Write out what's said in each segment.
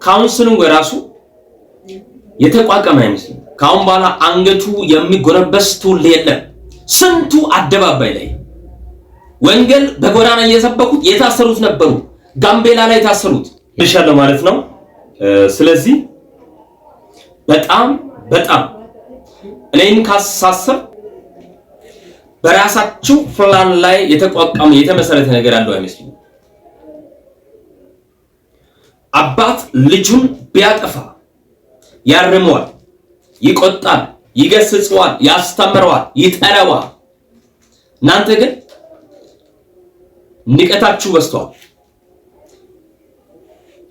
ካውንስሉን ወራሱ የተቋቋመ አይመስልም። ካሁን በኋላ አንገቱ የሚጎነበስ ትውልድ የለም። ስንቱ አደባባይ ላይ ወንጌል በጎዳና እየሰበኩት የታሰሩት ነበሩ። ጋምቤላ ላይ የታሰሩት ይሻለው ማለት ነው። ስለዚህ በጣም እኔን ካሳሰብ በራሳችሁ ፕላን ላይ የተቋቋመ የተመሰረተ ነገር አለው አይመስልም። አባት ልጁን ቢያጠፋ ያርመዋል፣ ይቆጣል፣ ይገስጸዋል፣ ያስተምረዋል፣ ይጠራዋል። እናንተ ግን ንቀታችሁ በዝቷል።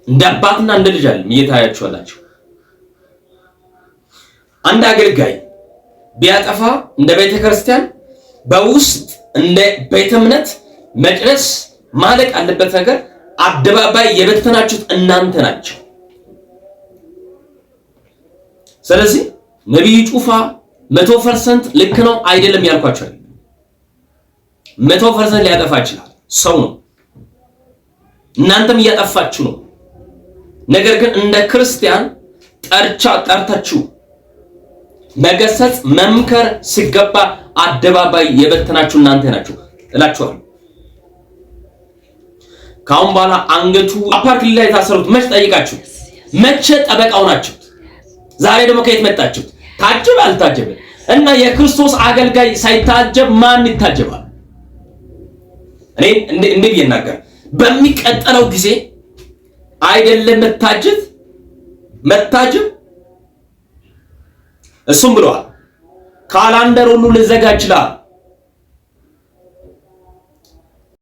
እንደ አባትና እንደ ልጅ አይደለም እየታያችሁ አላችሁ። አንድ አገልጋይ ቢያጠፋ እንደ ቤተክርስቲያን በውስጥ እንደ ቤተ እምነት መቅደስ ማለቅ አለበት ነገር አደባባይ የበተናችሁት እናንተ ናችሁ። ስለዚህ ነብዩ ጩፋ 100% ልክ ነው አይደለም ያልኳችሁ አይደለም። 100% ሊያጠፋ ይችላል፣ ሰው ነው። እናንተም እያጠፋችሁ ነው። ነገር ግን እንደ ክርስቲያን ጠርታችሁ መገሰጽ መምከር ሲገባ አደባባይ የበተናችሁ እናንተ ናችሁ እላችኋለሁ። ካሁን በኋላ አንገቱ አፓርክ ላይ የታሰሩት መች ጠይቃችሁ? መቼ ጠበቃው ናችሁ? ዛሬ ደግሞ ከየት መጣችሁ? ታጀበ አልታጀበ? እና የክርስቶስ አገልጋይ ሳይታጀብ ማን ይታጀባል? እኔ እንዴ ይናገር በሚቀጥለው ጊዜ አይደለም መታጀብ እሱም ብለዋል። ካላንደር ሁሉ ልዘጋ ይችላል።